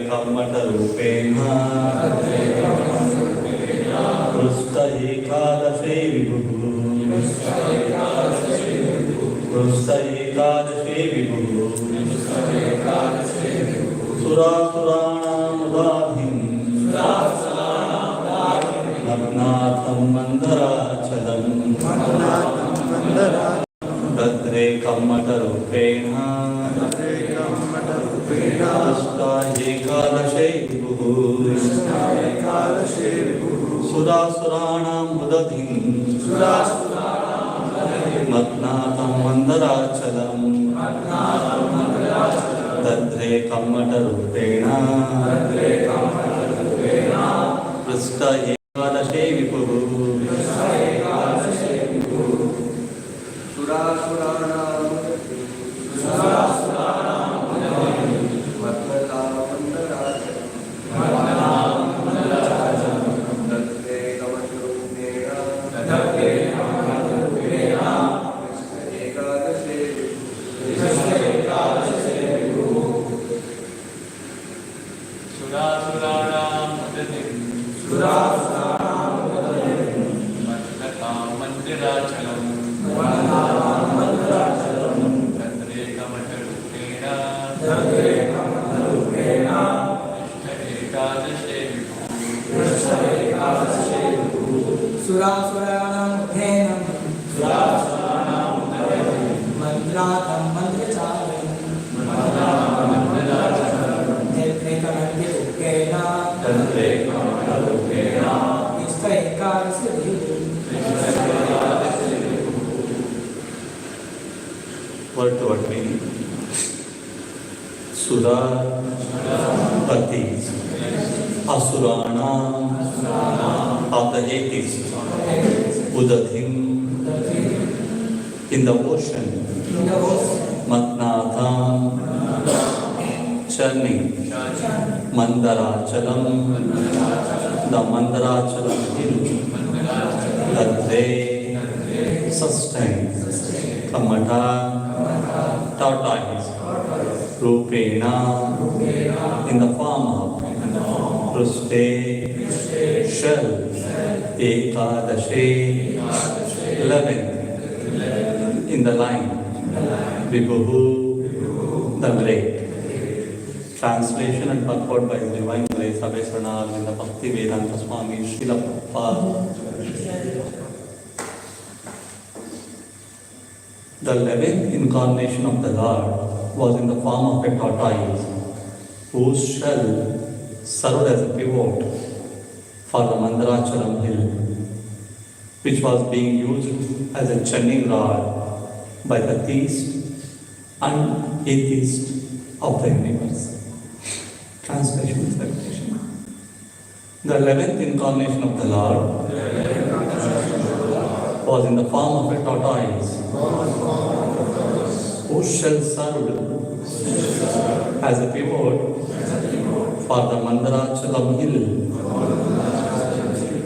Kammata-rupena Prusta ekadashe vibhuhu Prusta ekadashe vibhuhu Sura-suranam udadhim Nagnatham mandarachalam Dadre Kammata-rupena Prusta ekadashe vibhuhu Sura-suranam udadhim Nagnatham mandarachalam Dadre Kammata-rupena Prusta ekadashe vibhuhu Word-to-word meaning. Sura, patis. Asurana, of the atheists. Udadhim, in the ocean. Matnatham, churning. Mandarachalam, the Mandarachalam hill. That they sustain. Kammata, tortoise. Rupena, in the form of. Pruste, shell. Ekadashe, 11th, in the line. Vibhuhu, the great. Translation and purport by His Divine Grace Abhesranal in the Bhakti Vedanta Swami Srila Prabhupada. The 11th incarnation of the Lord was in the form of a tortoise, whose shell served as a pivot for the Mandarachalam hill, which was being used as a churning rod by the theist and atheist of the universe. Translation is repetition. The 11th incarnation of the Lord was in the form of a tortoise, whose shell served as a pivot for the Mandarachalam hill,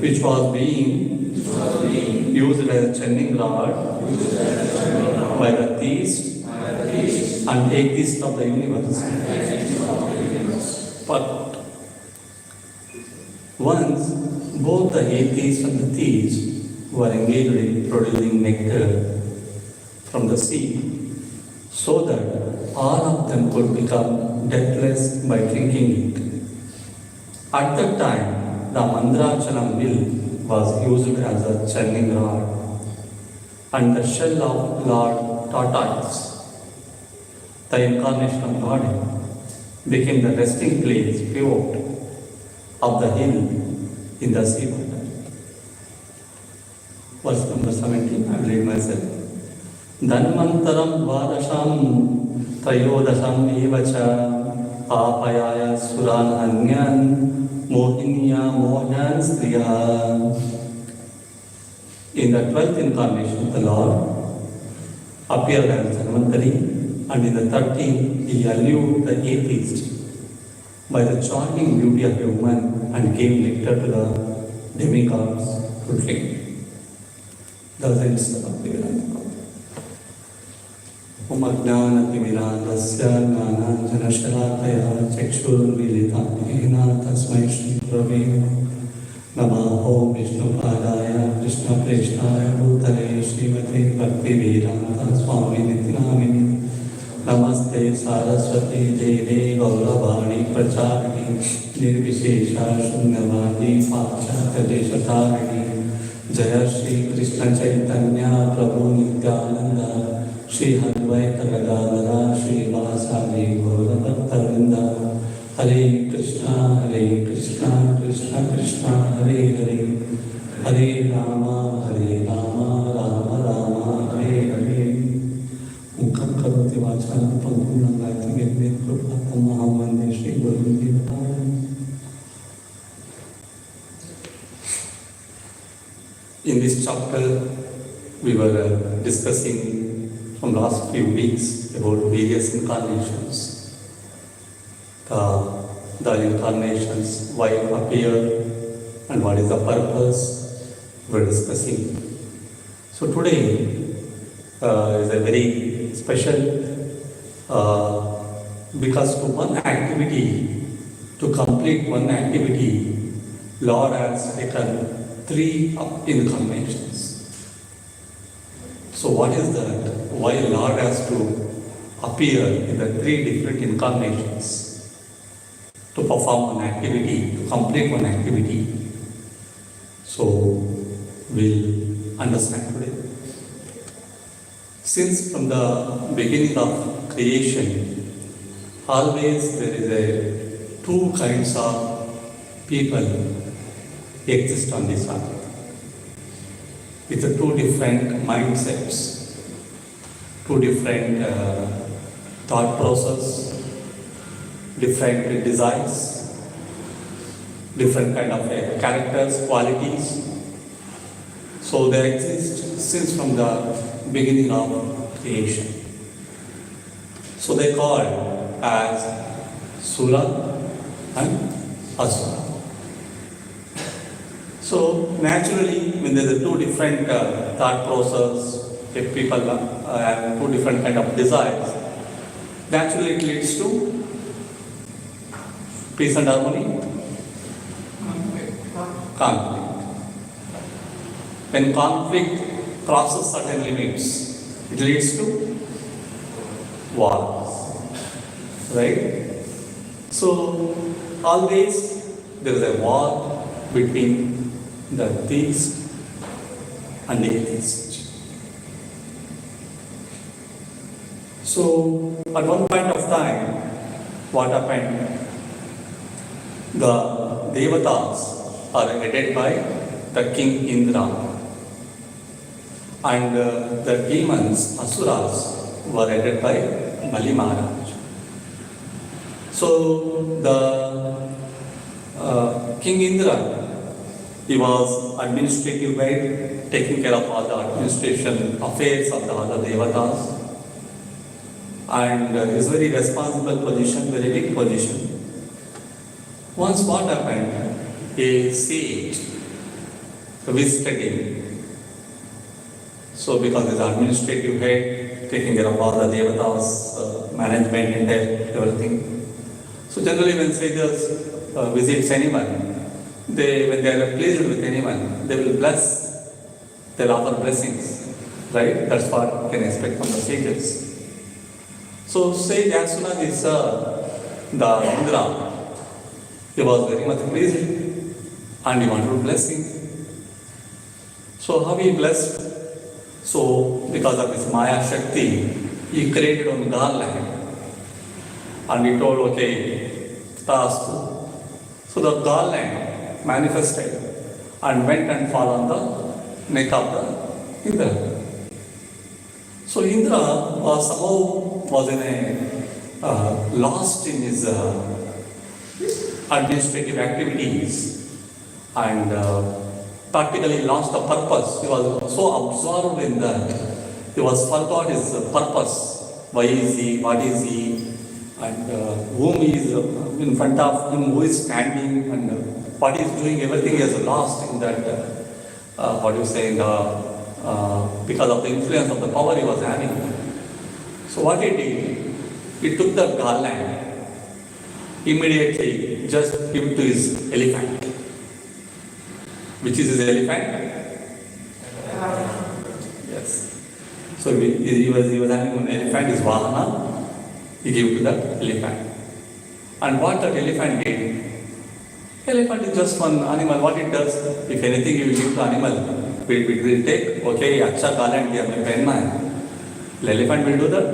which was being used as a churning rod by the theist and atheist of the universe. But once both the atheist and the theist were engaged in producing nectar from the seed, so that all of them could become deathless by drinking it. At that time, the Mandarachalam hill was used as a churning rod, and the shell of Lord Tortoise, the incarnation of God, became the resting place, pivot of the hill in the sea water. Verse number 17, I will read myself. Dhanvantaram Vadasham Trayodasham Evacha Apayaya Suran Anyan Mohiniya Mohan Striya. In the 12th incarnation of the Lord appeared as Dhanvantari, and in the 13th he allured the atheist by the charming beauty of a woman and gave nectar to the demigods to drink. Thus ends the Bhakti-vedanta. Om Ajnana Timirandasya Jnananjana Shalakaya Chakshurmilitam कृष्णाय भूतले श्रीमते भक्तिवेदांत स्वामी नित्यामिने नमस्ते सारस्वती देवे गौरवाणी प्रचारिणी निर्विशेषा शून्यवादी पाश्चात्यदेशतारिणी जय श्री कृष्ण चैतन्य प्रभु नित्यानंद श्री अद्वैत गदाधर श्रीवासादि गौरभक्तवृंद हरे कृष्णा कृष्ण कृष्ण हरे हरे हरे राम राम राम हरे हरे मुखं करोति वाचालं पंगुं लंघयति गिरिं कृपातमहं वन्दे श्रीगुरुं देवताम्. In this chapter, we were discussing from last few weeks about various incarnations. The incarnations, why appear, and what is the purpose, we were discussing. So today is a very special because to one activity, to complete one activity, Lord has taken 3 incarnations. So what is that? Why Lord has to appear in the 3 different incarnations to perform one activity, to complete one activity? So we'll understand today. Since from the beginning of creation, always there is 2 kinds of people exist on this earth. With 2 different mindsets, 2 different thought process, different desires, different kind of characters, qualities. So they exist since from the beginning of creation. So they called as Sura and Asura. So naturally, when there are 2 different thought process, if people have 2 different kind of desires, naturally it leads to peace and harmony, conflict. When conflict crosses certain limits, it leads to wars, right? So always there is a war between the theist and atheist. So at one point of time, what happened? The Devatas are headed by the king Indra, and the demons, Asuras, were headed by Bali Maharaj. So the King Indra, he was administrative head, taking care of all the administration affairs of the other Devatas, and his very responsible position, very big position. Once what happened, a sage visited him. So because he's administrative head, taking care of all the Devatas, management and everything. So generally when sages visits anyone, when they are pleased with anyone, they will bless, they'll offer blessings, right? That's what you can expect from the sages. So sage, as soon as he saw the Indra, he was very much pleased and he wanted to bless him. So how he blessed? So because of his Maya Shakti, he created one garland and he told, okay, tastu. So the garland manifested and went and fell on the neck of the Indra. So Indra was somehow lost in his administrative activities and practically lost the purpose. He was so absorbed in that, he was forgot his purpose. Why is he? What is he? And whom he is in front of him, who is standing, and what he is doing, everything is lost in that, because of the influence of the power he was having. So what he did, he took the garland, immediately just give it to his elephant. Which is his elephant? So he was having an elephant, his Vahana, he gave to that elephant. And what that elephant did? Elephant is just one animal. What it does, if anything you will give to animal, it will take, okay, acha garland diya, main pehenna hai. The elephant will do that?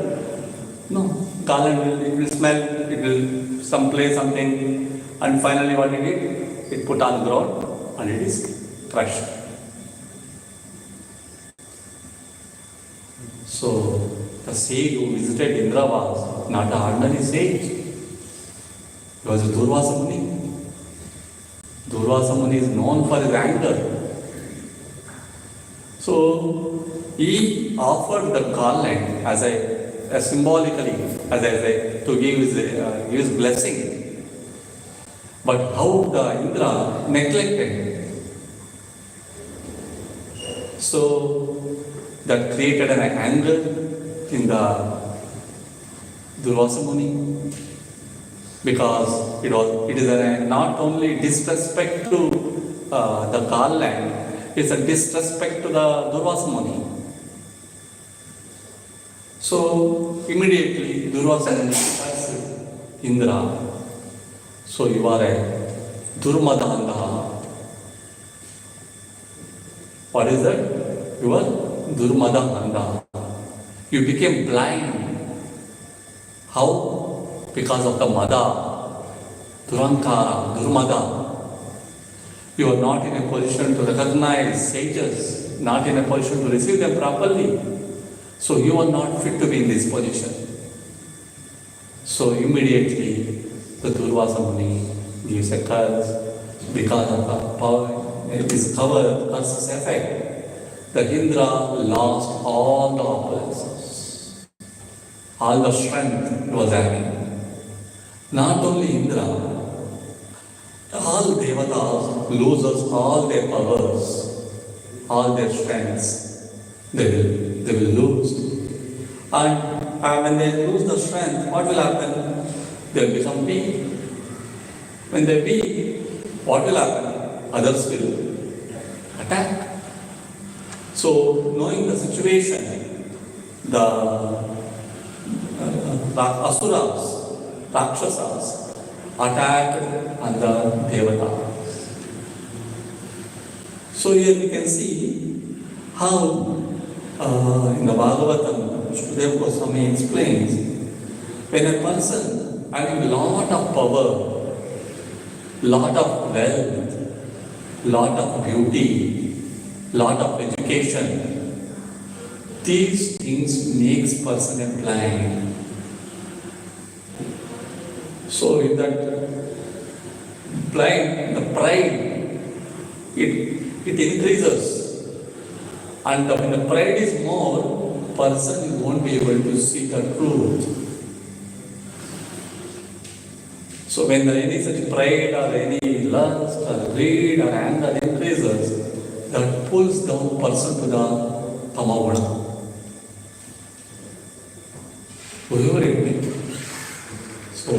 No. Garland it will smell, it will play something, and finally what it did? It put on the ground and it is crushed. So the sage who visited Indra was not an ordinary sage. He was a Durvasa Muni. Durvasa Muni is known for his anger. So he offered the garland as a symbolically, to give his blessing. But how the Indra neglected. So that created an anger in the Durvasa Muni, because it is not only disrespect to the garland, it's a disrespect to the Durvasa Muni. So immediately Durvasa Muni asked Indra, so you are a Durmadanda. What is that? You are Durmadanda. You became blind. How? Because of the Mada, Durankara, Durmada. You are not in a position to recognize sages, not in a position to receive them properly. So you are not fit to be in this position. So immediately the Durvasa Muni gives a curse because of the power, this curse's effect. The Indra lost all the opulences, all the strength it was having. Not only Indra, all devatas loses all their powers, all their strengths. They will lose. And when they lose the strength, what will happen? They will become weak. When they are weak, what will happen? Others will attack. So, knowing the situation, the Asuras, Rakshasas attacked on the Devatas. So here we can see how in the Bhagavatam, Shukadeva Goswami explains, when a person having a lot of power, lot of wealth, lot of beauty, lot of education, these things makes person blind. So in that blind, the pride, it increases. And when the pride is more, person won't be able to see the truth. So when there any such pride or any lust or greed or anger increases, that pulls down person to the tamaguna. Whoever it may. So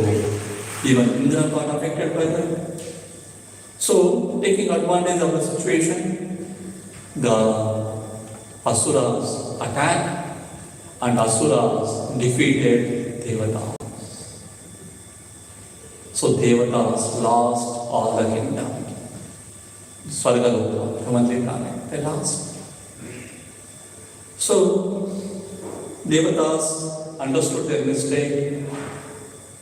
even Indra got affected by that. So taking advantage of the situation, the Asuras attacked and Asuras defeated Devatas. So Devatas lost all the kingdom. Swargaloka, Himantri, they lost. So Devatas understood their mistake,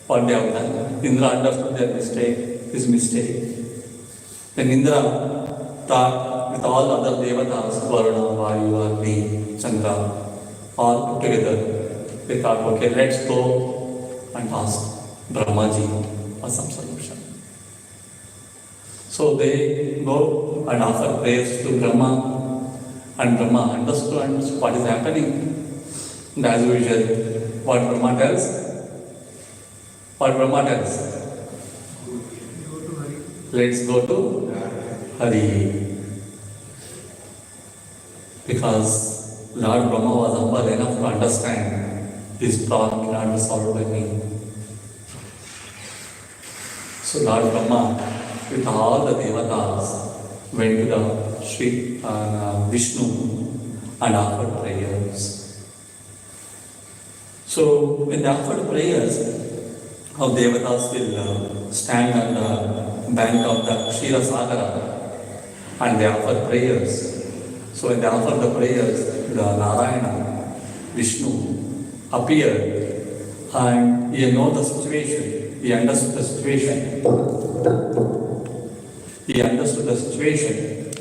what they have done. Indra understood their mistake, his mistake. Then Indra thought with all other Devatas, Varuna, Vayu, Agni, Chandra, all put together, they thought, okay, let's go and ask Brahmaji for some solution. So they go and offer prayers to Brahma, and Brahma understands what is happening. And as usual, what Brahma tells? What Brahma tells? Let's go to Hari. Because Lord Brahma was humble enough to understand this problem cannot be solved by me. So Lord Brahma, with all the Devatas, went to the Vishnu and offered prayers. So when they offer prayers, how devatas will stand on the bank of the Kshira Sagara and they offer prayers. So when they offer the prayers, the Narayana, Vishnu appeared and he knows the situation, he understood the situation. He understood the situation.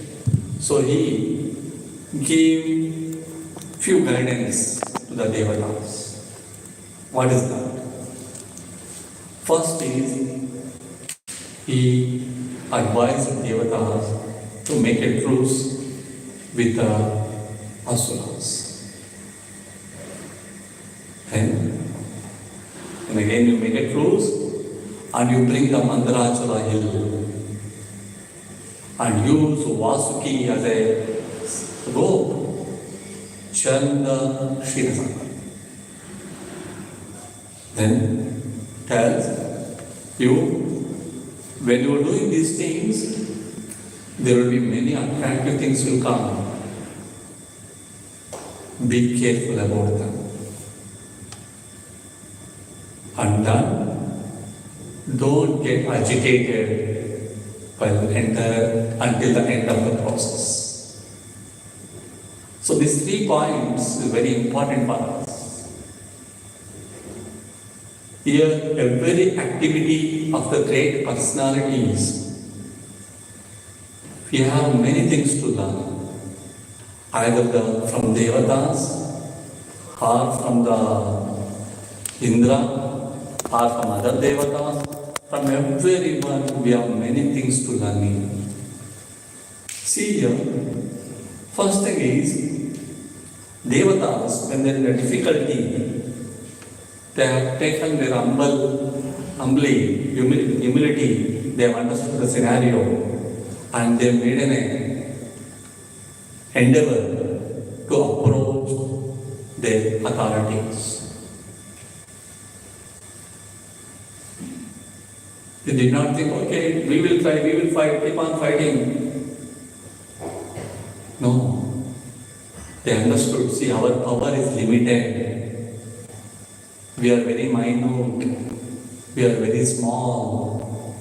So he gave few guidance to the devatas. What is that? First is, he advised devatas to make a truce with the asuras. And again you make a truce and you bring the Mandarachala hill and use Vasuki as a rope, churn the Kshira. Then tells you, when you are doing these things, there will be many attractive things will come. Be careful about them. And then, don't get agitated until the end of the process. So these 3 points is very important for us. Here, every activity of the great personalities, we have many things to learn, either from Devatas, or from the Indra, or from other Devatas. From everyone, we have many things to learn here. See here, first thing is, Devatas, when there is a difficulty, they have taken their humility, they have understood the scenario and they made an endeavor to approach their authorities. They did not think, okay, we will fight, keep on fighting. No. They understood, see, our power is limited. We are very minute, we are very small.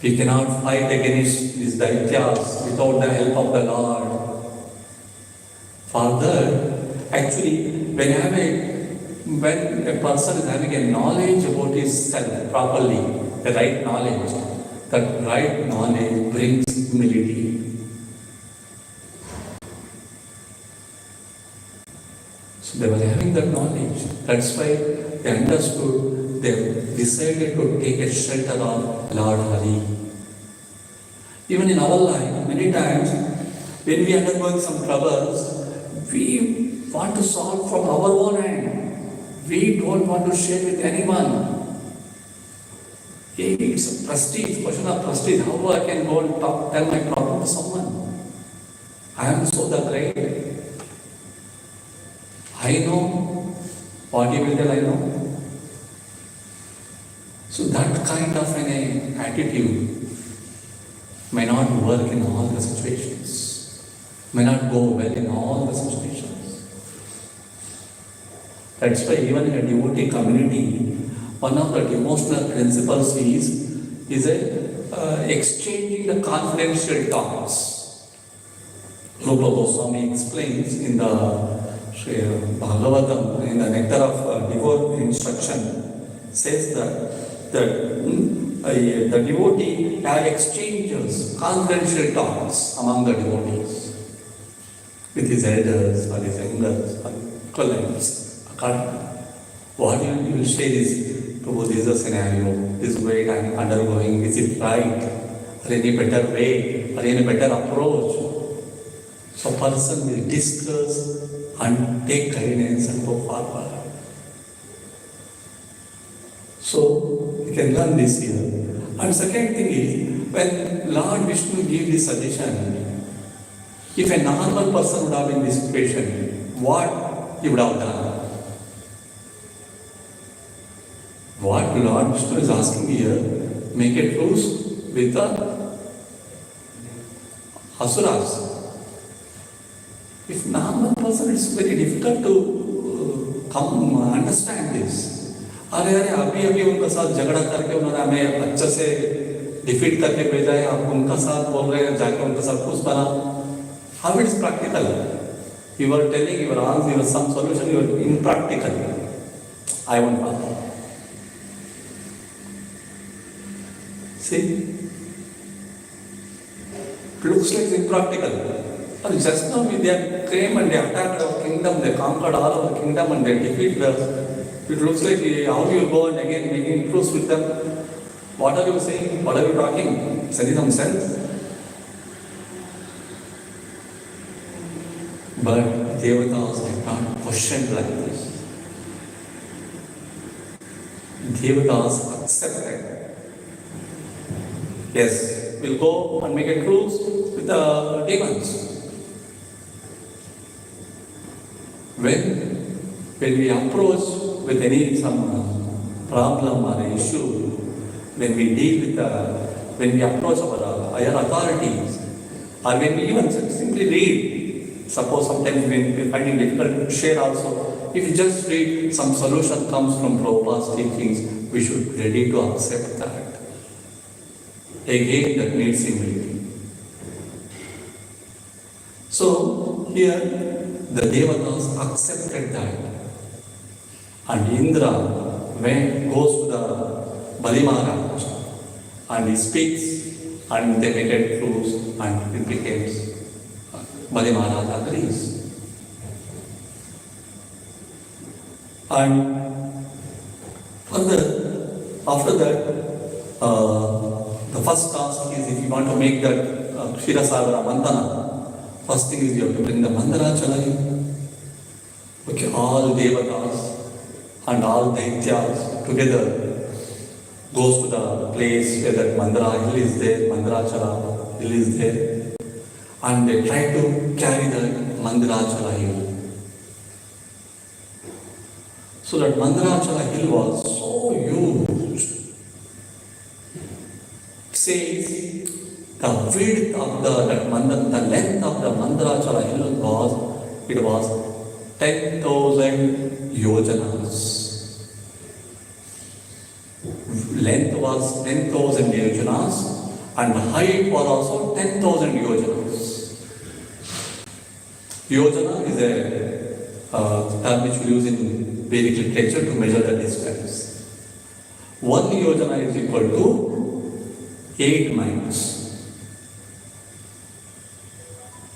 We cannot fight against these Daityas without the help of the Lord. Further, actually, when a person is having a knowledge about his self properly, the right knowledge, that right knowledge brings humility. So they were having that knowledge. That's why they understood, they decided to take a shelter of Lord Hari. Even in our life, many times, when we undergo some troubles, we want to solve from our own end. We don't want to share with anyone. It's a prestige, question of prestige. How I can go and tell my problem to someone? I am so the great. I know what he will tell, I know. So that kind of an attitude may not work in all the situations, may not go well in all the situations. That's why even in a devotee community, one of the devotional principles is exchanging the confidential thoughts. Rupa Goswami explains in the Bhagavatam, in the nectar of devote instruction, says that the devotee have exchanges, confidential talks among the devotees with his elders or his youngers or colleagues. What you will say is, Prabhu, this is a scenario, this way I am undergoing, is it right, or any better way, or any better approach? So person will discuss and take guidance and go forward. So we can learn this here. And second thing is, when Lord Vishnu gave this suggestion, if a normal person would have been in this situation, what he would have done? What Lord Vishnu is asking here, make a truce with the asuras. If normal person, it's very difficult to come understand this. अरे अभी अभी उनका साथ झगड़ा करके उन्होंने हमें अच्छे से डिफीट करके भेजा है, आप उनका साथ बोल रहे हैं जाके उनका साथ खुश बना. How it is practical? You were telling your answer, your some solution, you were impractical. I won't follow. See? It looks like impractical. And just now they came and they attacked our kingdom, they conquered all our kingdom and they defeated us. It looks like how you go and again making truce with them. What are you saying? What are you talking? Is any some sense? But Devatas did not question like this. Devatas accepted. Yes, we'll go and make a truce with the demons. When we approach with some problem or issue, when we deal with when we approach our higher authorities, or when we even simply read, suppose sometimes when we find it difficult to share also, if you just read some solution comes from Prabhupada's teachings, we should be ready to accept that. Again, that needs humility. So here the Devatas accepted that. And Indra goes to the Bali Maharaj and he speaks and they make a truce and it becomes Bali Maharaj agrees. And further, after that, the first task is if you want to make that Kshirasagara Mantana, first thing is you have to bring the Mandarachala in. Okay, all Devatas and all Daityas together goes to the place where that Mandara hill is there, Mandarachala hill is there, and they try to carry the Mandarachala hill. So that Mandarachala hill was so huge. It says the width of the length of the Mandarachala hill was 10,000 yojanas. Length was 10,000 yojanas and height was also 10,000 yojanas. Yojana is a term which we use in Vedic literature to measure the distance. 1 yojana is equal to 8 miles.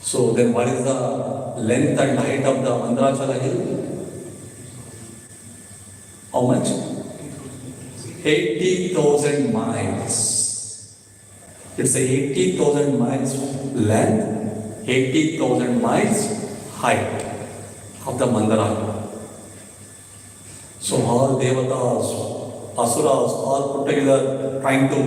So then what is the length and height of the Mandarachala hill? How much? 80,000 miles. It's a 80,000 miles length, 80,000 miles height of the Mandara. So all Devatas, Asuras, all put together trying to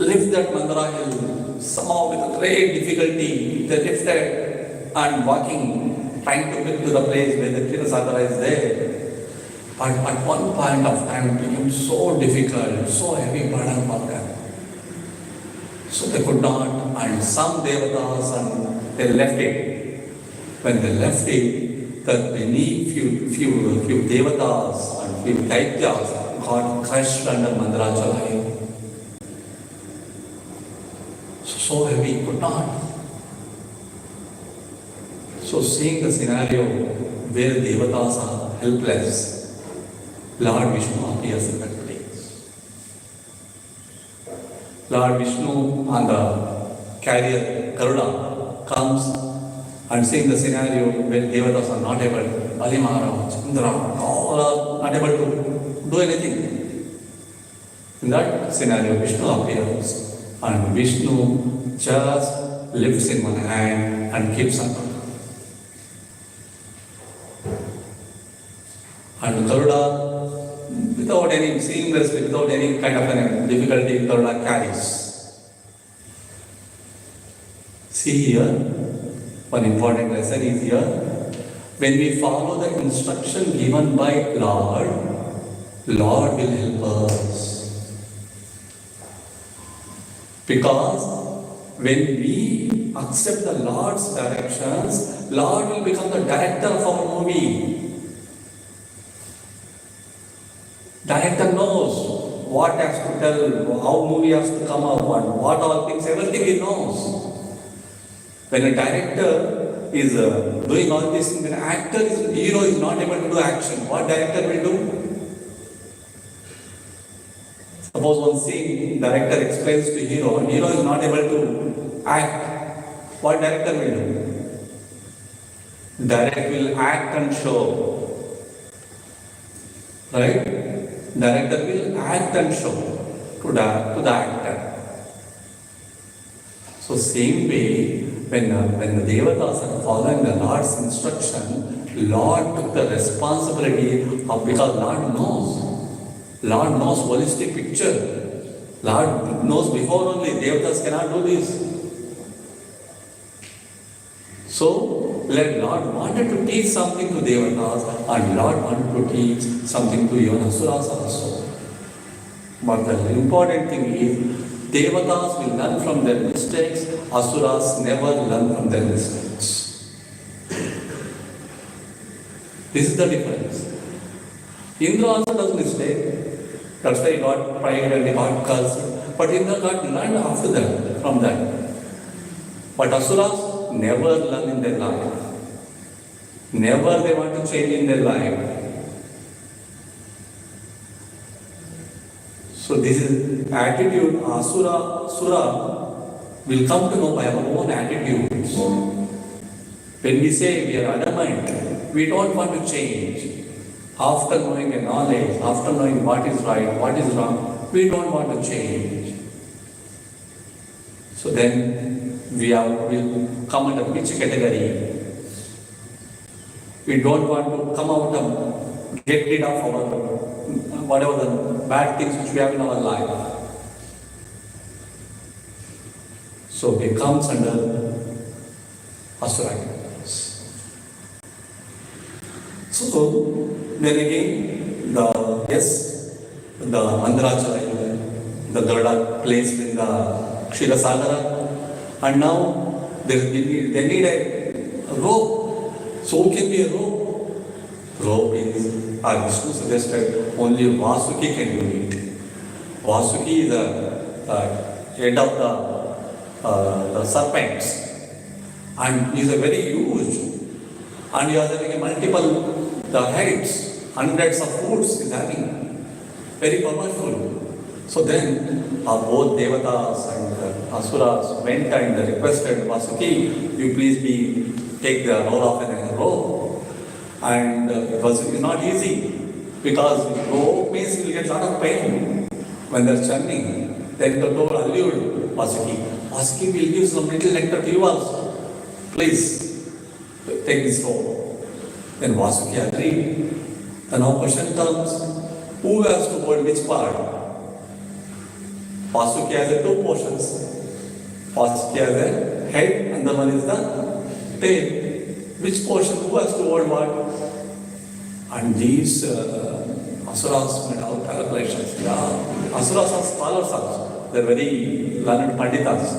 lift that Mandara hill. Somehow with a great difficulty, they lifted and walking, trying to get to the place where the Kshirasagara is there. But at one point of time it became so difficult, so heavy burden for them. So they could not, and some Devatas, and they left it. When they left it, the few Devatas and few Daityas got crushed under Mandarachala hill. So heavy, could not. So seeing the scenario where Devatas are helpless, Lord Vishnu appears in that place. Lord Vishnu on the carrier Garuda comes and seeing the scenario where Devatas are not able, Bali Maharaj, Indra, all are not able to do anything. In that scenario, Vishnu appears and Vishnu just lifts in one hand and keeps up. And Garuda, without any seamlessly, without any kind of any difficulty, Garuda carries. See here, one important lesson is here. When we follow the instruction given by Lord, Lord will help us. Because when we accept the Lord's directions, Lord will become the director of our movie. Director knows what has to tell, how movie has to come out, what all things, everything he knows. When a director is doing all this, when an actor, hero is not able to do action, what director will do? Suppose one scene, director explains to hero, and hero is not able to act, what director will do? Director will act and show. Right? Director will act and show to the actor. So same way, when the Devatas are following the Lord's instruction, Lord took the responsibility of, because Lord knows holistic picture. Lord knows before only, Devatas cannot do this. So, Lord wanted to teach something to Devatas, and Lord wanted to teach something to even Asuras also. But the important thing is, Devatas will learn from their mistakes, Asuras never learn from their mistakes. This is the difference. Indra also does mistake. That's why he got pride and he got cursed. But Indra got learned after that, from that. But Asuras never learn in their life. Never they want to change in their life. So this is attitude, Asura will come to know by our own attitudes. When we say we are adamant, we don't want to change. After knowing a knowledge, after knowing what is right, what is wrong, we don't want to change. So then we'll come under which category? We don't want to come out of, get rid of our, whatever the bad things which we have in our life. So it comes under Asura. So then again, the Mandarachala, the Garuda placed in the Kshirasagara, and now they need a rope. So can be a rope. Rope is, Vishnu suggested, only Vasuki can do it. Vasuki is the head of the serpents, and he is a very huge, and he has having multiple heads, hundreds of foots is having, very powerful. So then both Devatas and Asuras went and requested Vasuki, you please take the role of a rope. And it was not easy, because rope means you will get a lot of pain when they are churning. Then the door allured Vasuki. Vasuki will give some little nectar to you also. Please take this rope. Then Vasuki agreed. Then now question comes, who has to hold which part? Vasuki has two portions. Vasuki has a head and the one is the tail. Which portion, who has to hold what? And these Asuras made out calculations. Asuras are scholars also. They are very learned Panditas.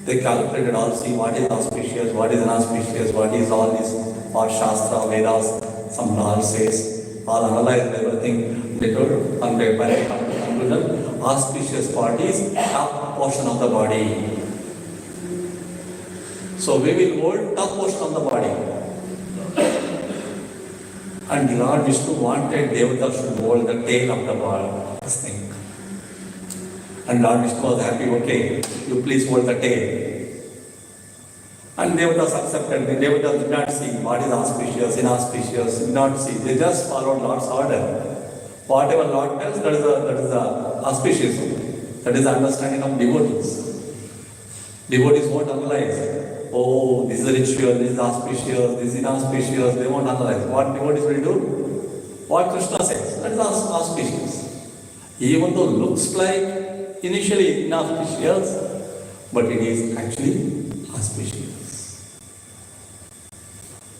They calculated all, see what is auspicious, what is inauspicious, what is all this, what Shastra, Vedas, some knowledge says, all analyzed everything. They told, and they finally come to conclusion, auspicious part is top portion of the body. So we will hold top portion of the body. And Lord Vishnu wanted Devata should hold the tail of the body, snake. And Lord Vishnu was happy, okay, you please hold the tail. And Devatas accepted. The Devatas did not see what is auspicious, inauspicious, did not see. They just followed Lord's order. Whatever Lord tells, that is the auspicious. That is the understanding of devotees. Devotees won't analyze. Oh, this is a ritual, this is auspicious, this is inauspicious. They won't analyze. What devotees will do? What Krishna says, that is auspicious. Even though looks like initially inauspicious, but it is actually auspicious.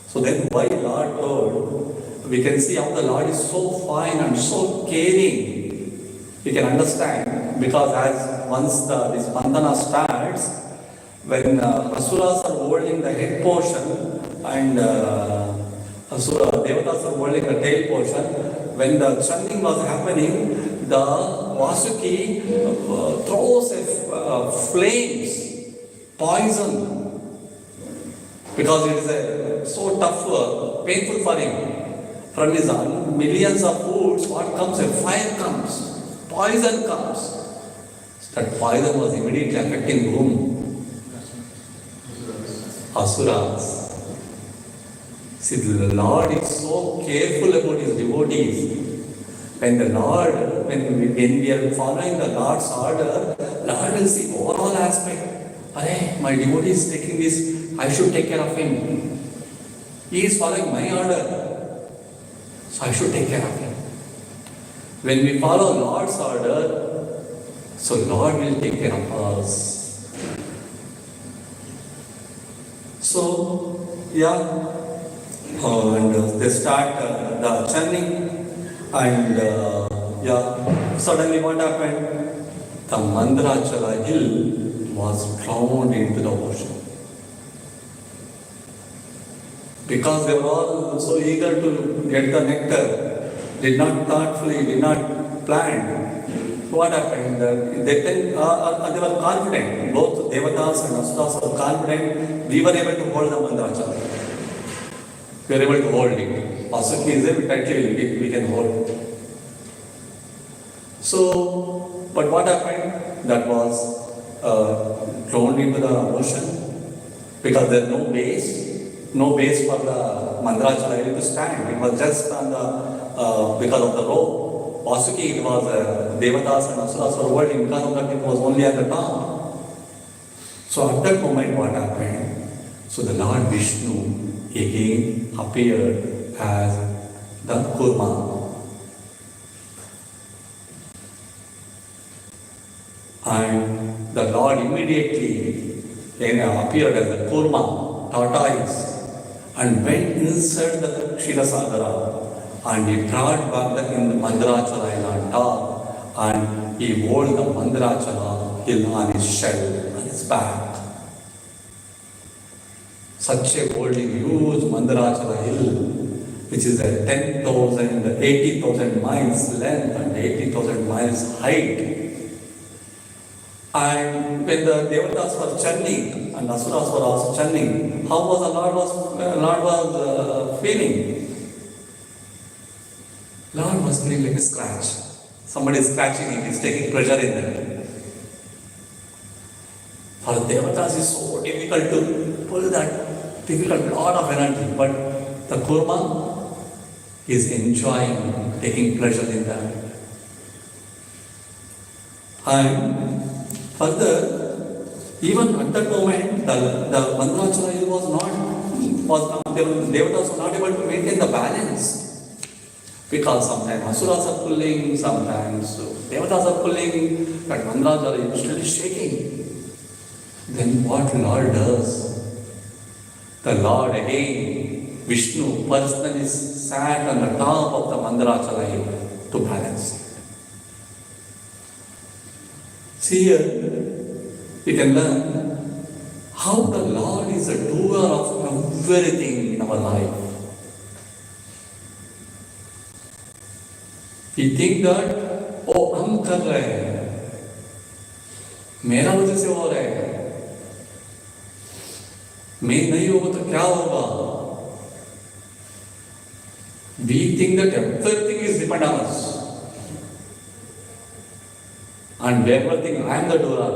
So then why Lord told, we can see how the Lord is so fine and so caring. We can understand, because as once this bandhana starts, when Asuras are holding the head portion and Asura, Devatas are holding the tail portion. When the churning was happening, the Vasuki throws flames, poison, because it is so tough, painful for him. From his millions of foods, what comes? A fire comes, poison comes. That poison was immediately affecting whom? Asuras. See, the Lord is so careful about his devotees. When we are following the Lord's order, Lord will see overall aspect. Arey, my devotee is taking this, I should take care of him. He is following my order, so I should take care of him. When we follow Lord's order, so Lord will take care of us. So, yeah. And they start the churning, and suddenly what happened? The Mandrachala hill was drowned into the ocean. Because they were all so eager to get the nectar, did not thoughtfully, did not plan. What happened? They were confident, both Devatas and Asuras were confident, we were able to hold the Mandrachala. We are able to hold it. Vasuki is able to we can hold it. So, but what happened? That was thrown into the ocean because there is no base for the Mandrachala to stand. It was just on the because of the rope. Vasuki, it was Devatas and Asuras were holding, because of that it was only at the top. So at that moment what happened? So the Lord Vishnu again appeared as the Kurma. And the Lord immediately appeared as the Kurma, tortoise, and went inside the Kshilasagara, and he brought back the Mandrachala on top, and he wore the Mandrachala hill on his shell, on his back. Such a holding huge Mandrachala hill, which is a 80,000 miles length and 80,000 miles height. And when the Devatas were churning and Asuras were also churning, how was the Lord feeling? Lord was feeling like a scratch. Somebody is scratching him, he is taking pleasure in that. For the Devatas is so difficult to pull that, difficult lot of energy, but the Kurma is enjoying, taking pleasure in that. And further, even at that moment, the Mandrachala Devatas were not able to maintain the balance. Because sometimes Asuras are pulling, sometimes Devatas are pulling, but Mandrachala is still shaking. Then what Lord does? The Lord again, Vishnu personally sat on the top of the Mandrachala hill to balance. See here, we can learn how the Lord is a doer of everything in our life. We think that, oh, हम कर रहे हैं, मेरा वजह से हो रहा है, मैं नहीं होगा तो क्या होगा? We think that everything is dependent on us. And everything, I am the doer.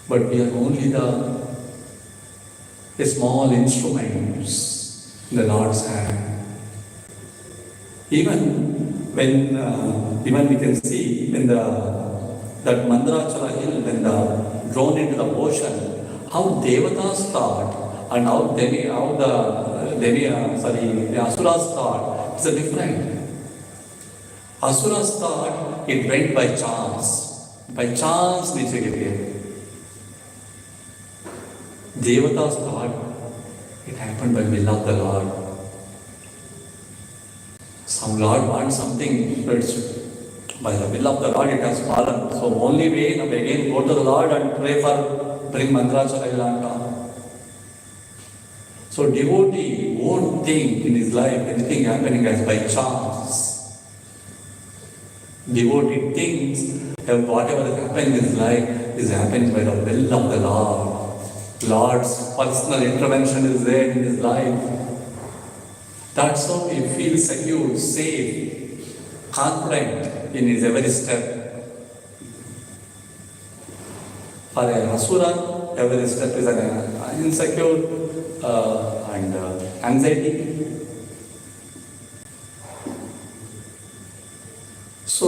But we are only the small instruments in the Lord's hand. Even when we can see when that Mandrachala hill, when drawn into the ocean, how Devatas thought and how the Asuras thought is different. Asuras thought it went by chance. By chance nature appeared. Devatas thought it happened by will of the Lord. Some Lord wants something, by the will of the Lord it has fallen. So only way, now again go to the Lord and pray for bring Mandrachala on top. So devotee won't think in his life anything happening as by chance. Devotee thinks that whatever is happening in his life is happening by the will of the Lord. Lord's personal intervention is there in his life. That's how he feels secure, safe, confident in his every step. For a Asura, every step is an insecure and anxiety. So,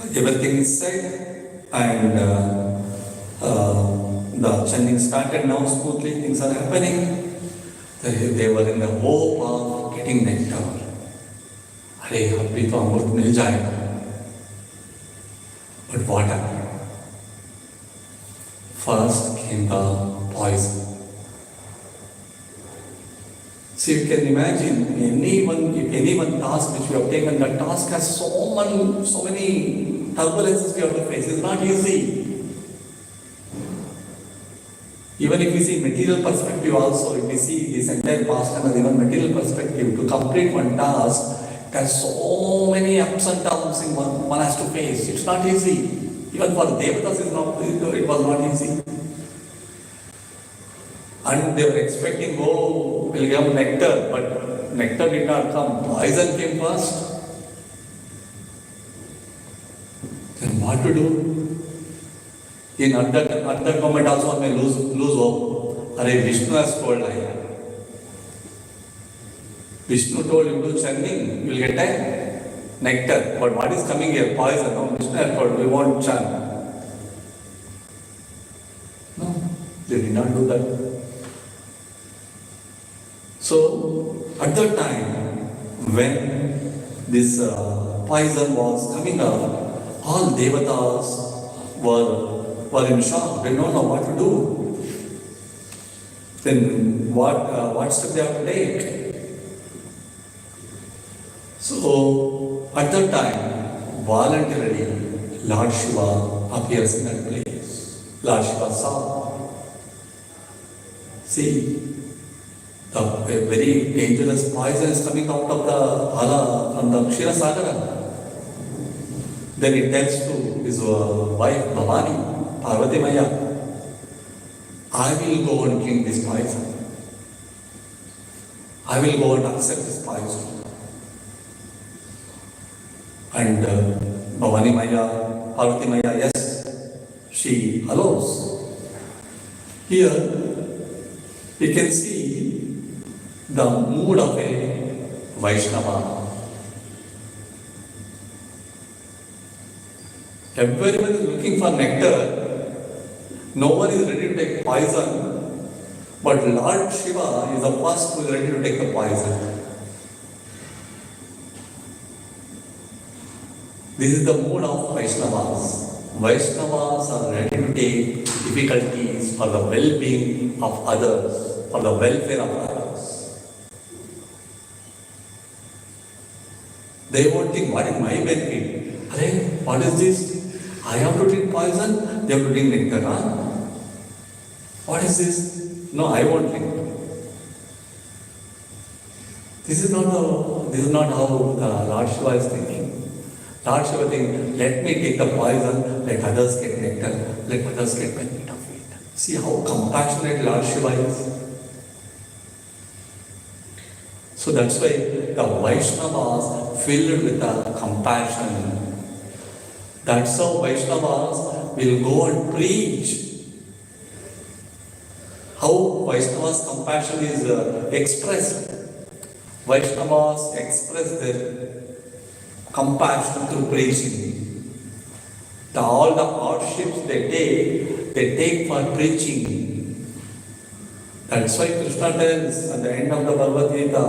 everything is said and the chanting started now smoothly, things are happening. They were in the hope of getting nectar. Arey, abhi to amrit mil jayega. But what happened? First came the poison. So you can imagine, if anyone task which we have taken, the task has so many turbulences we have to face. It's not easy. Even if we see material perspective also, if we see this entire pastime as even material perspective, to complete one task, it has so many ups and downs in one has to face. It's not easy. Even for Devatas it was not easy. And they were expecting, we'll give nectar, but nectar did not come. Poison came first. Then what to do? In at that moment also one may lose hope. Arey, Vishnu has told Vishnu told you to Churning, you will get a nectar. But what is coming here? Poison. No, Vishnu has told, we won't churn. No, they did not do that. So, at that time, when this poison was coming up, all Devatas were in shock. They don't know what to do. Then what step they have to take? So, at that time, voluntarily, Lord Shiva appears in that place. Lord Shiva saw. See, a very dangerous poison is coming out of the Hala from the Kshira Sagara. Then he tells to his wife Bhavani, Parvati Maya, I will go and drink this poison. I will go and accept this poison. And Bhavani Maya, Parvati Maya, yes, she allows. Here, we can see the mood of a Vaishnava. Everyone is looking for nectar. No one is ready to take poison. But Lord Shiva is the first who is ready to take the poison. This is the mood of Vaishnavas. Vaishnavas are ready to take difficulties for the well-being of others, for the welfare of others. They won't think, what is my benefit? Arey, what is this? I have to drink poison, they have to drink nectar. Huh? What is this? No, I won't drink. This is not how the Lord Shiva is thinking. Lord Shiva thinks, let me take the poison, let others get nectar, let others get benefit of it. See how compassionate Lord Shiva is. So that's why the Vaishnavas filled with the compassion. That's how Vaishnavas will go and preach. How Vaishnavas' compassion is expressed. Vaishnavas express their compassion through preaching. All the hardships they take for preaching. That's why Krishna tells at the end of the Bhagavad Gita,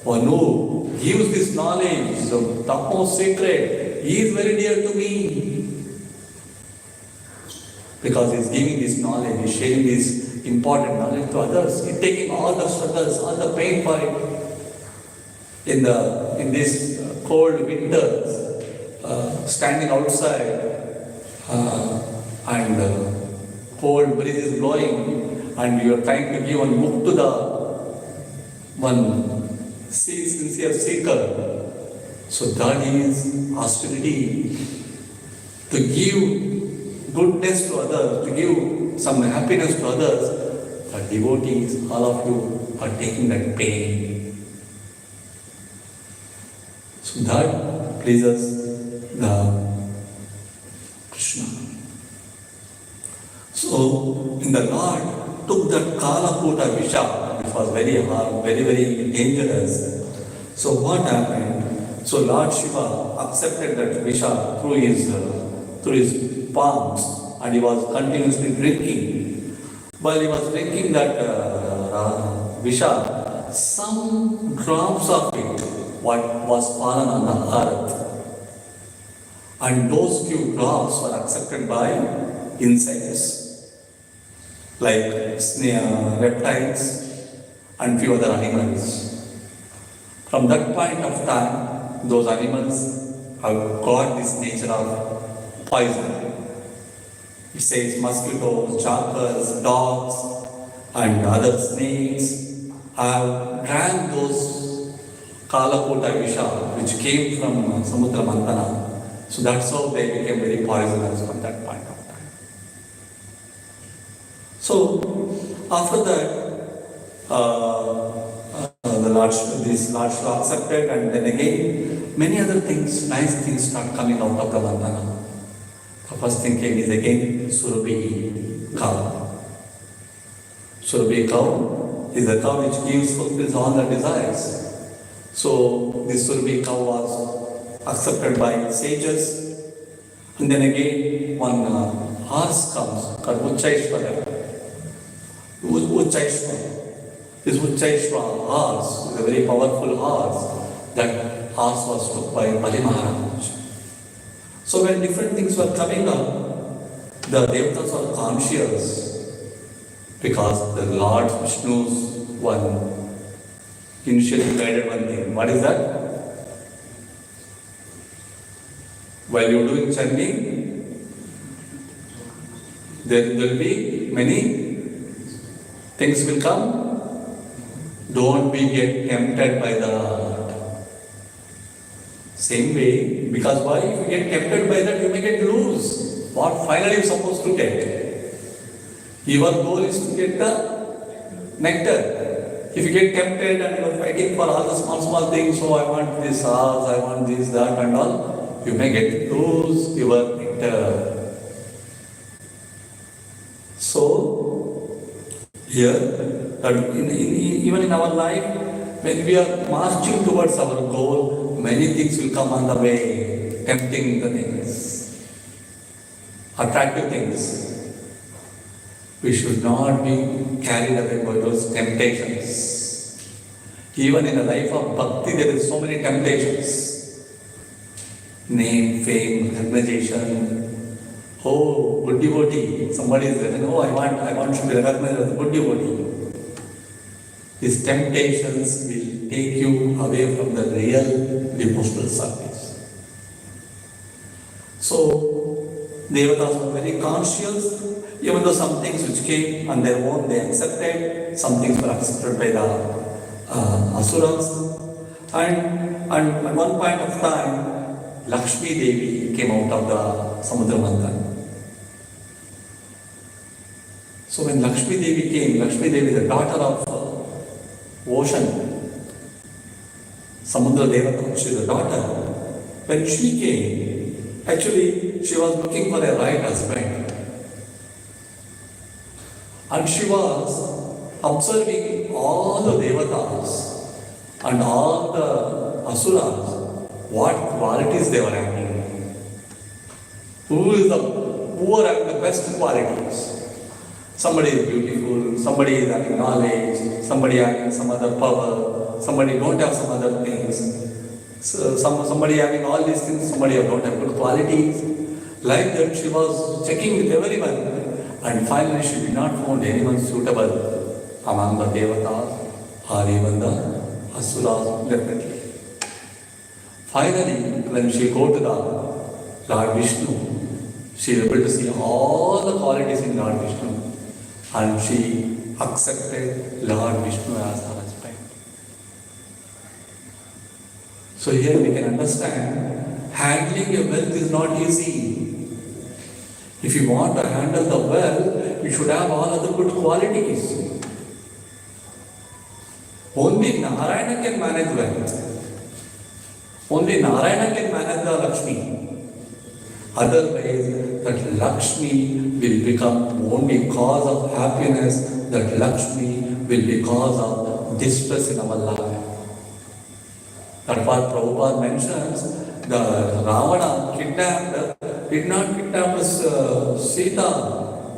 one who gives this knowledge, the topmost secret, he is very dear to me. Because he is giving this knowledge, he is sharing this important knowledge to others. He is taking all the struggles, all the pain for it. In this cold winters, standing outside and cold breeze is blowing, and you are trying to give one book to the one sincere seeker. So that is hostility. To give goodness to others, to give some happiness to others, but devotees, all of you are taking that pain. So that pleases the Krishna. So in the Lord took that Kalakuta Visha, which was very hard, very, very dangerous. So what happened? So Lord Shiva accepted that Visha through his palms, and he was continuously drinking. While he was drinking that Visha, some drops of it what was fallen on the earth, and those few drops were accepted by insects like reptiles and few other animals. From that point of time, those animals have got this nature of poison. It says mosquitoes, jackals, dogs, and other snakes have drank those Kalakuta Visha, which came from Samudra Mantana. So that's how they became very poisonous from that point of time. So after that, this Lord Shiva accepted, and then again many other things, nice things start coming out of the Mantana. The first thing came is again Surabhi cow. Surabhi cow is a cow which fulfills all the desires. So this Surabhi cow was accepted by sages, and then again one horse comes called Uchchaishwara. This Uchchaishwara horse is a very powerful horse. That horse was took by Bali Maharaj. So when different things were coming up, the devatas were conscious, because the Lord Vishnu's one initially guided one thing. What is that? While you are doing churning, there will be many things will come. Don't get tempted by that. Same way, because why? If you get tempted by that, you may get lose. What finally you are supposed to get? Your goal is to get the nectar. If you get tempted and you are fighting for all the small things, so I want this horse, I want this, that and all, you may get lose your nectar. So, here, even in our life, when we are marching towards our goal, many things will come on the way, tempting the things, attractive things. We should not be carried away by those temptations. Even in the life of bhakti, there is so many temptations. Name, fame, recognition. Oh, good devotee. Somebody is saying, oh, I want to be recognized as a good devotee. These temptations will take you away from the real devotional service. So, devatas were very conscious, even though some things which came on their own they accepted, some things were accepted by the asuras. And at one point of time, Lakshmi Devi came out of the Samudra Manthan. So when Lakshmi Devi came, Lakshmi Devi is the daughter of ocean. Samudra Devata, she is a daughter. When she came, actually she was looking for a right husband. And she was observing all the devatas and all the asuras, what qualities they were having. Who are having the best qualities? Somebody is beautiful, somebody is having knowledge, somebody having some other power, somebody don't have some other things. So somebody having all these things, somebody don't have good qualities. Like that, she was checking with everyone. And finally, she did not find anyone suitable among the devatas or even the asuras, definitely. Finally, when she go to the Lord Vishnu, she is able to see all the qualities in Lord Vishnu. And she accepted Lord Vishnu as her husband. So here we can understand, handling a wealth is not easy. If you want to handle the wealth, you should have all other good qualities. Only Narayana can manage wealth. Only Narayana can manage the Lakshmi. Otherwise, that Lakshmi will become only cause of happiness, that Lakshmi will be cause of distress in our life. That's what Prabhupada mentions, the Ravana did not kidnap Sita,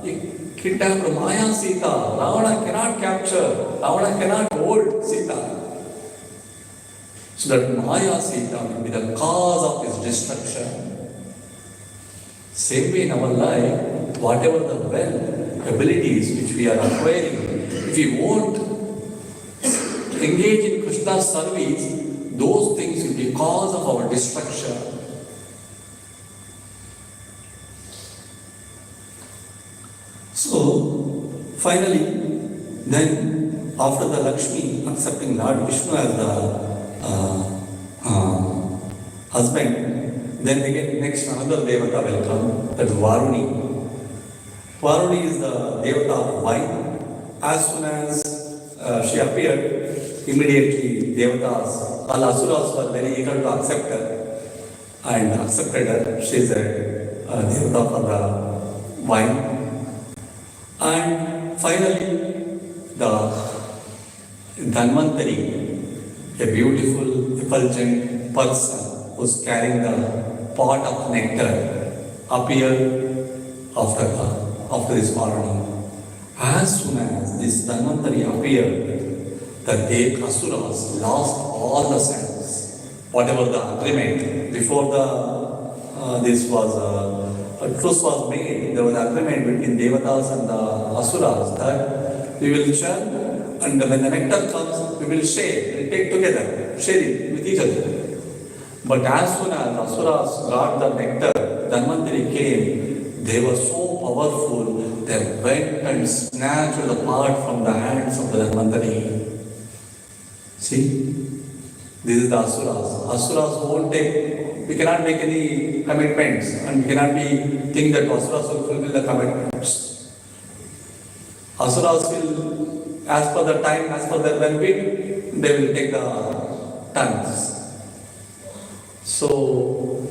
he kidnapped Maya Sita. Ravana cannot capture, Ravana cannot hold Sita. So that Maya Sita will be the cause of his destruction. Same way in our life, whatever the wealth, abilities which we are acquiring, if we won't engage in Krishna's service, those things will be cause of our destruction. So, finally, then after the Lakshmi accepting Lord Vishnu as the husband, then again next another Devata will come, that is Varuni. Varuni is the Devata of wine. As soon as she appeared, immediately Devatas, all Asuras were very eager to accept her and accepted her. She is a Devata for the wine. And finally, the Dhanvantari, a beautiful, effulgent person who is carrying the pot of nectar, appeared after this Varuni. As soon as this Dhanvantari appeared, the Asuras lost all the sense. Whatever the agreement before this was truce was made, there was an agreement between Devatas and the Asuras that we will share, and when the nectar comes, we will share, we'll take together, share it with each other. But as soon as Asuras got the nectar, Dhanvantari came, they were so powerful, they went and snatched the part from the hands of the Dhanvantari. See, this is the Asuras. Asuras won't take, we cannot make any commitments, and we cannot think that Asuras will fulfill the commitments. Asuras will, as per the time, as per their benefit, they will take the tons. So,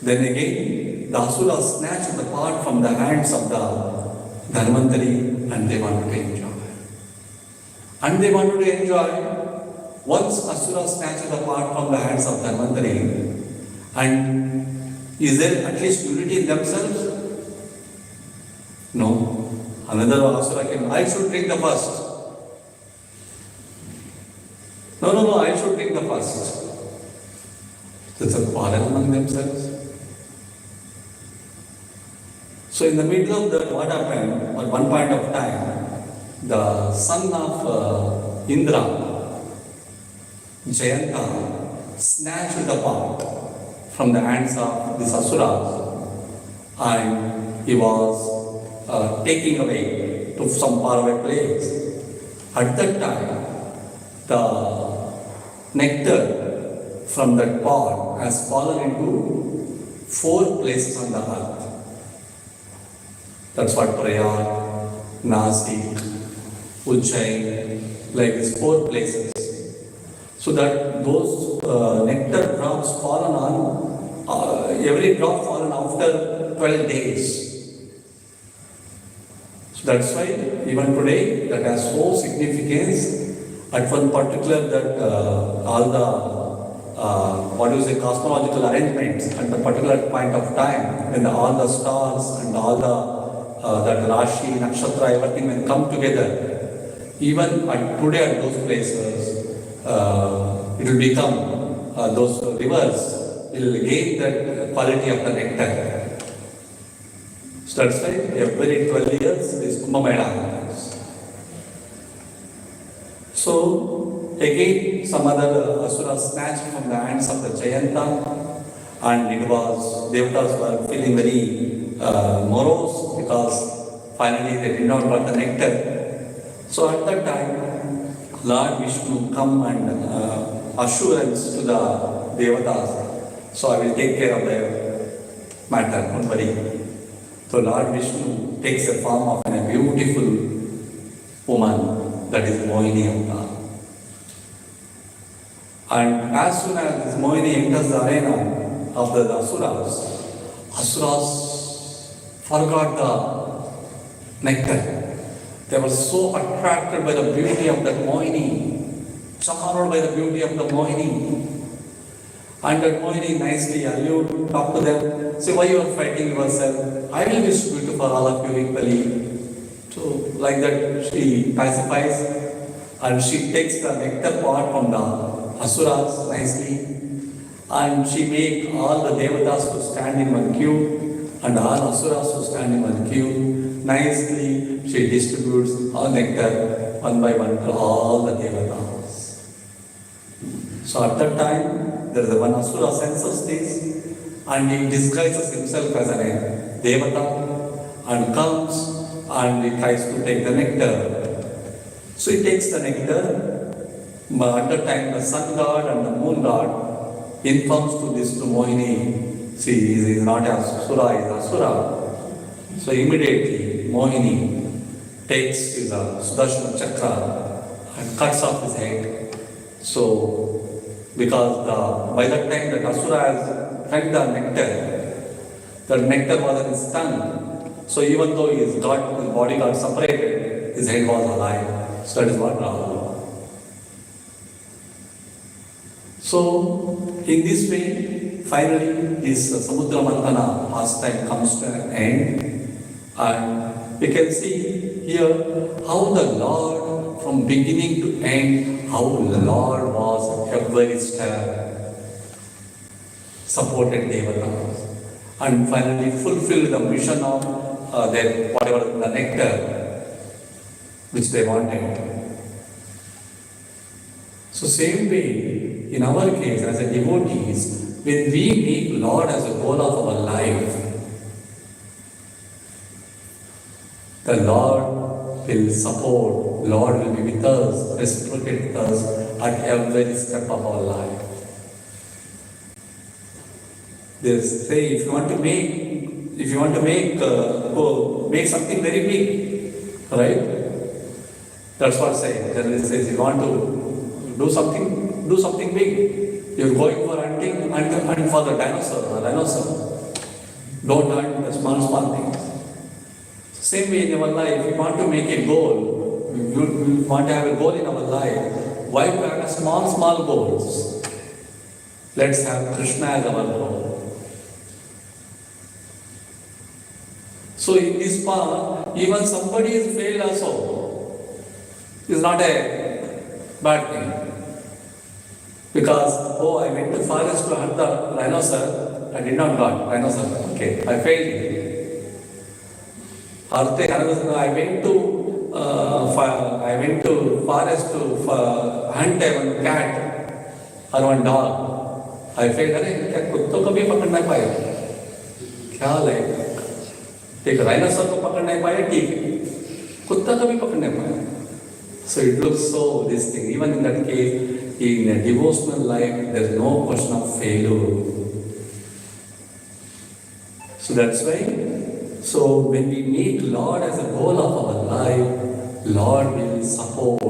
then again, the Asuras snatched the part from the hands of the Dhanvantari and they wanted to enjoy. And they wanted to enjoy. Once Asura snatched the part from the hands of Dhanvantari, and is there at least unity in themselves? No. Another Asura came, I should drink the first. No, I should drink the first. So it's a quarrel among themselves. So in the middle of that, what happened? At one point of time, the son of Indra, Jayanta, snatched the pot from the hands of the Asuras, and he was taking away to some faraway place. At that time, the nectar from that pot has fallen into 4 places on the earth. That's what Prayag, Nasik, Ujjain, like these 4 places. So that those nectar drops fallen on, every drop fallen after 12 days. So that's why even today that has so significance. At one particular that all the cosmological arrangements at the particular point of time when all the stars and all that Rashi, Nakshatra, everything will come together. Even today at those places, it will become, those rivers will gain that quality of the nectar. So that's why every 12 years this Kumbh Mela happens. So again some other Asuras snatched from the hands of the Jayanta, and it was, Devatas were feeling very morose because finally they did not got the nectar. So at that time, Lord Vishnu come and assurance to the Devatas. So I will take care of their matter, don't worry. So Lord Vishnu takes the form of a beautiful woman, that is Mohini Avatar. And as soon as this Mohini enters the arena of the Asuras forgot the nectar. They were so attracted by the beauty of that Mohini, charmed by the beauty of the Mohini. And that Mohini nicely allured, talk to them, say, why you are fighting yourself? I will distribute for all of you equally. So like that she pacifies and she takes the nectar part from the Asuras nicely, and she makes all the Devatas to stand in one queue and all Asuras to stand in one queue. Nicely she distributes all nectar one by one to all the Devatas. So at that time, there is one Asura senses this and he disguises himself as a Devata and comes and he tries to take the nectar. So he takes the nectar, but at the time the sun god and the moon god informs to this to Mohini, see, he is not Asura, he is Asura. So immediately Mohini takes his Sudarshana chakra and cuts off his head. So because by that time that Asura has fed the nectar was in his tongue. So even though his body got separated, his head was alive. So that is what Rahul. So in this way, finally this Samudra Mantana pastime comes to an end, and we can see here how the Lord, from beginning to end, how the Lord was every step, supported Devatas, and finally fulfilled the mission of their whatever the nectar which they wanted. So same way, in our case as a devotees, when we make Lord as a goal of our life, the Lord will support, Lord will be with us, reciprocate with us at every step of our life. They say if you want to make something very big, right? That's what say. Generally says you want to do something big. You're going for hunting, hunt for the dinosaur. Don't hunt the small things. Same way in our life, if you want to make a goal, you want to have a goal in our life, why to have small goals? Let's have Krishna as our goal. So in this path, even somebody is failed also. It's not a bad thing. Because, I went to forest to hunt the rhinoceros, I did not got rhinoceros. Okay, I failed. I went to forest to hunt one cat or one dog. I failed. क्या कुत्तों को भी पकड़ नहीं पाया? क्या है? एक rhinoceros को पकड़ नहीं पाया, ठीक है. कुत्ता को भी पकड़ नहीं पाया. So it looks so this thing. Even in that case, in a devotional life, there is no question of failure. So that's why. So when we make Lord as a goal of our life, Lord will support,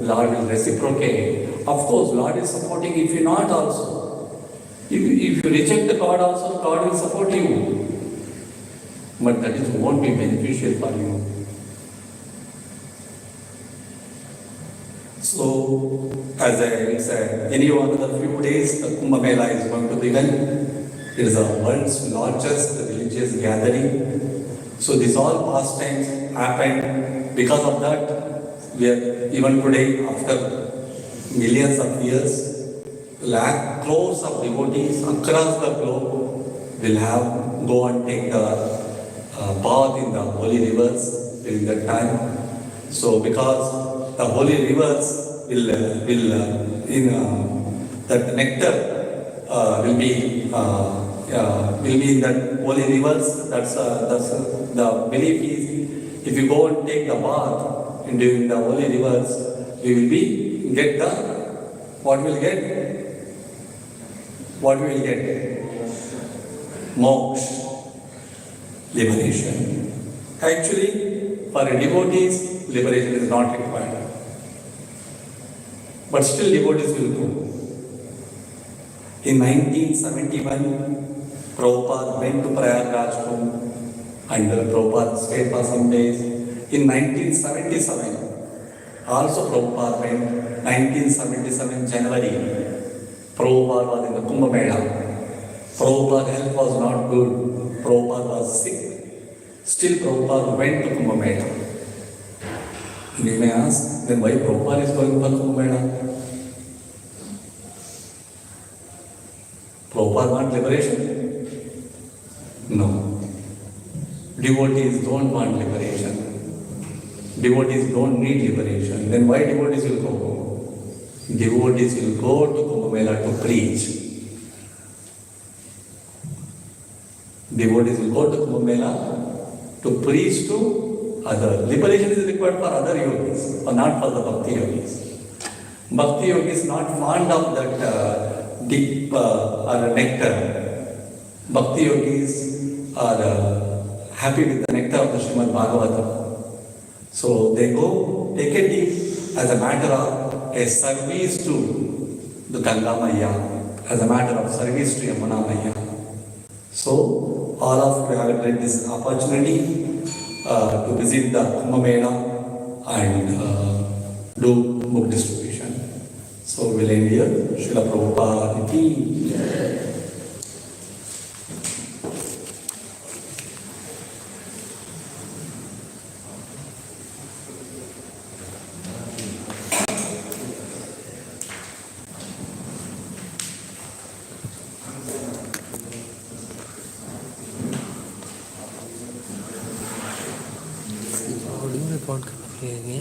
Lord will reciprocate. Of course, Lord is supporting if you not also. If you reject God also, God will support you. But that won't be beneficial for you. So, as I said, in another few days, the Kumbh Mela is going to begin. It is the world's largest religious gathering. So these all pastimes happened. Because of that, we are even today, after millions of years, crores of devotees across the globe will go and take the bath in the holy rivers during that time. So because the holy rivers that nectar will be in that holy rivers. That's the belief is, if you go and take the bath, and during the holy rivers, we will be get the what we will get? What we will get? Moksha, liberation. Actually, for a devotees, liberation is not required. But still devotees will go. In 1971, Prabhupada went to Prayagraj Kumbh and Prabhupada stayed for some days. In 1977, also Prabhupada went. 1977 January, Prabhupada was in the Kumbh Mela. Prabhupada's health was not good. Prabhupada was sick. Still Prabhupada went to Kumbh Mela. And you may ask, then why Prabhupada is going for Kumbh Mela? Prabhupada want liberation? No. Devotees don't want liberation. Devotees don't need liberation. Then why devotees will go? Devotees will go to Kumbh Mela to preach. Devotees will go to Kumbh Mela to preach to others. Liberation is required for other yogis, but not for the bhakti yogis. Bhakti yogis not fond of that deep or nectar. Bhakti yogis are happy with the nectar of the Srimad Bhagavatam. So they go take a dip as a matter of a service to the Ganga Maya, as a matter of service to Yamuna Maya. So all of you have had this opportunity to visit the Kumbh Mela and do book distribution. So we'll end here. Srila Prabhupada ki. Record करके